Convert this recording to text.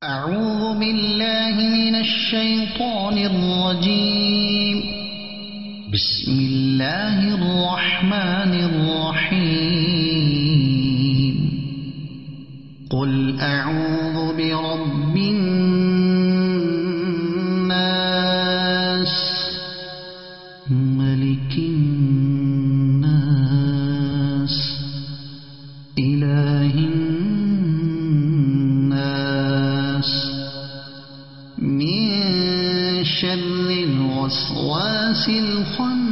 أعوذ بالله من الشيطان الرجيم. بسم الله الرحمن الرحيم. قل أعوذ برب الناس ملك الناس إله الناس من شر الوسواس الخناس